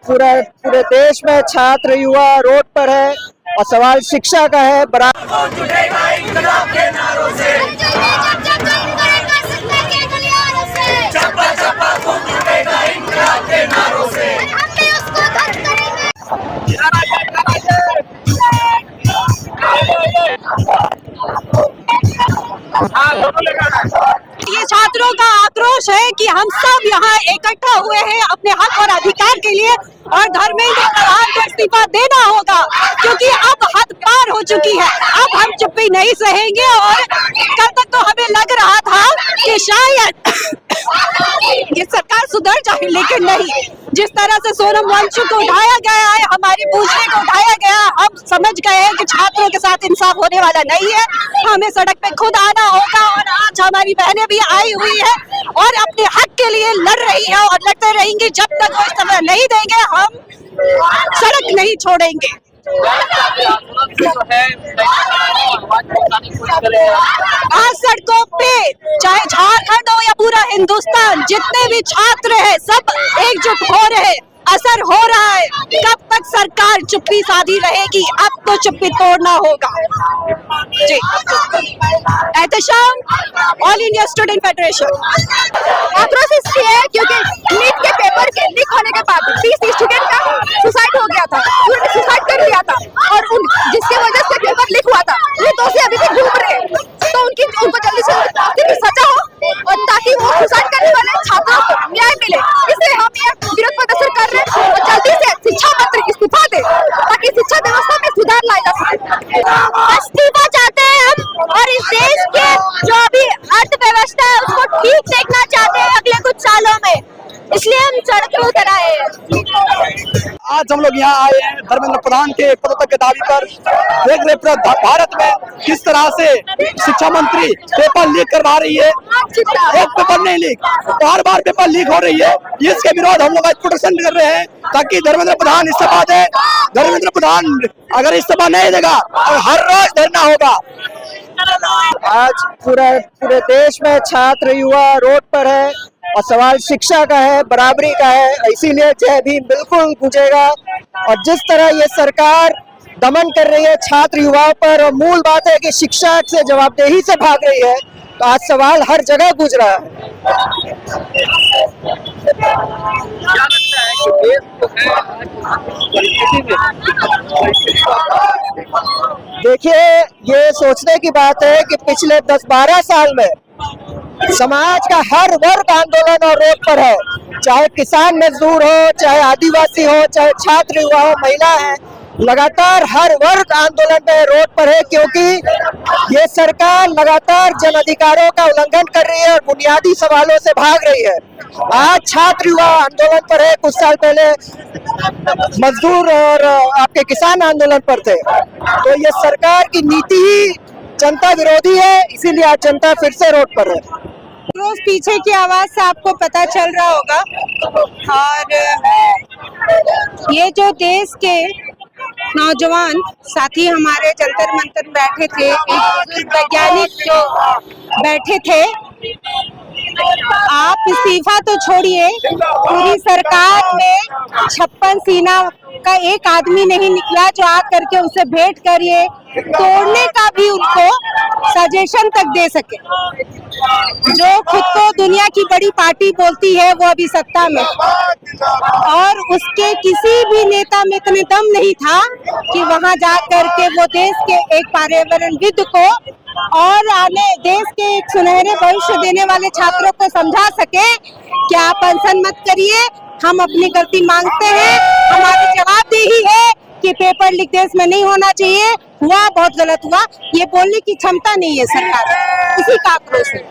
पूरे पूरे देश में छात्र युवा रोड पर है और सवाल शिक्षा का है। ये छात्रों का आक्रोश है कि हम सब यहाँ इकट्ठा हुए हैं अपने हक और अधिकार के लिए, और धर्मेंद्र प्रधान को इस्तीफा देना होगा क्योंकि अब हद पार हो चुकी है। अब हम चुप्पी नहीं सहेंगे। और कल तक तो हमें लग रहा था कि शायद ये सरकार सुधर जाए, लेकिन नहीं। जिस तरह से सोनम वांगचुक को उठाया गया है, हमारी पूछने को उठाया गया, हम समझ गए हैं कि छात्रों के साथ इंसाफ होने वाला नहीं है। हमें सड़क पे खुद आना होगा और आज हमारी बहनें भी आई हुई है और अपने हक के लिए लड़ रही है और लड़ते रहेंगी जब तक वो इस्तीफा नहीं देंगे। हम सड़क नहीं छोड़ेंगे। आज सड़कों पे चाहे झारखंड हो या पूरा हिंदुस्तान, जितने भी छात्र हैं सब एकजुट हो रहे हैं। असर हो रहा है। कब तक सरकार चुप्पी साधी रहेगी? अब तो चुप्पी तोड़ना होगा जी। Ehtesham, all India student federation. आक्रोश इसलिए है क्योंकि नीट के पेपर के लीक होने के बाद 30 स्टूडेंट का सुसाइड हो गया था, उन्होंने सुसाइड कर लिया था और जिसकी वजह से पेपर लीक हुआ था, ये दोषी अभी भी घूम रहे हैं। तो उनको जल्दी से सजा हो और ताकि वो सुसाइड करने वाले छात्रों को न्याय मिले, इसलिए हम ये विरोध प्रदर्शन कर रहे हैं और जल्दी से शिक्षा मंत्री इस्तीफा दे ताकि शिक्षा व्यवस्था में सुधार लाया जा सके। इस्तीफा चाहते हैं हम और इस देश के जो अभी अर्थव्यवस्था है उसको ठीक देखना चाहते हैं अगले कुछ सालों में, इसलिए हम सड़क पे उतर आए हैं। आज हम लोग यहाँ आए हैं धर्मेंद्र प्रधान के पदोन्नति के दावे पर। देख रहे पूरे भारत में किस तरह से शिक्षा मंत्री पेपर लीक करवा रही है। एक पेपर नहीं लीक, बार बार पेपर लीक हो रही है। इसके विरोध हम लोग आज प्रोटेस्ट कर रहे हैं ताकि धर्मेंद्र प्रधान इस्तीफा दे। धर्मेंद्र प्रधान अगर इस्तीफा नहीं देगा तो हर रोज धरना होगा। आज पूरे देश में छात्र युवा रोड पर है और सवाल शिक्षा का है, बराबरी का है। इसीलिए जय भीम बिल्कुल गूंजेगा। और जिस तरह ये सरकार दमन कर रही है छात्र युवाओं पर, और मूल बात है कि शिक्षा से जवाबदेही से भाग रही है, तो आज सवाल हर जगह गूंज रहा है। क्या लगता है कि देश जो है देखिए, ये सोचने की बात है कि पिछले 10-12 साल में समाज का हर वर्ग आंदोलन और रोड पर है। चाहे किसान मजदूर हो, चाहे आदिवासी हो, चाहे छात्र युवा हो, महिला है, लगातार हर वर्ग आंदोलन में रोड पर है क्योंकि ये सरकार लगातार जन अधिकारों का उल्लंघन कर रही है और बुनियादी सवालों से भाग रही है। आज छात्र युवा आंदोलन पर है, कुछ साल पहले मजदूर और आपके किसान आंदोलन पर थे। तो ये सरकार की नीति ही जनता विरोधी है, इसीलिए आज जनता फिर से रोड पर है। रोज पीछे की आवाज से आपको पता चल रहा होगा। और ये जो देश के नौजवान साथी हमारे जंतर मंतर बैठे थे, एक वैज्ञानिक जो बैठे थे, आप इस्तीफा तो छोड़िए, पूरी सरकार में 56 सीना का एक आदमी नहीं निकला जो आ करके उसे भेंट करिए, तोड़ने का भी उनको सजेशन तक दे सके। जो खुद को दुनिया की बड़ी पार्टी बोलती है वो अभी सत्ता में, और उसके किसी भी नेता में इतने दम नहीं था कि वहां जा करके वो देश के एक पर्यावरणविद को और आने देश के एक सुनहरे भविष्य देने वाले छात्रों को समझा सके कि आप अनशन मत करिए, हम अपनी गलती मांगते हैं, हमारी जवाबदेही है कि पेपर लीक देश में नहीं होना चाहिए, हुआ बहुत गलत हुआ, ये बोलने की क्षमता नहीं है सरकार। इसी का आक्रोश है।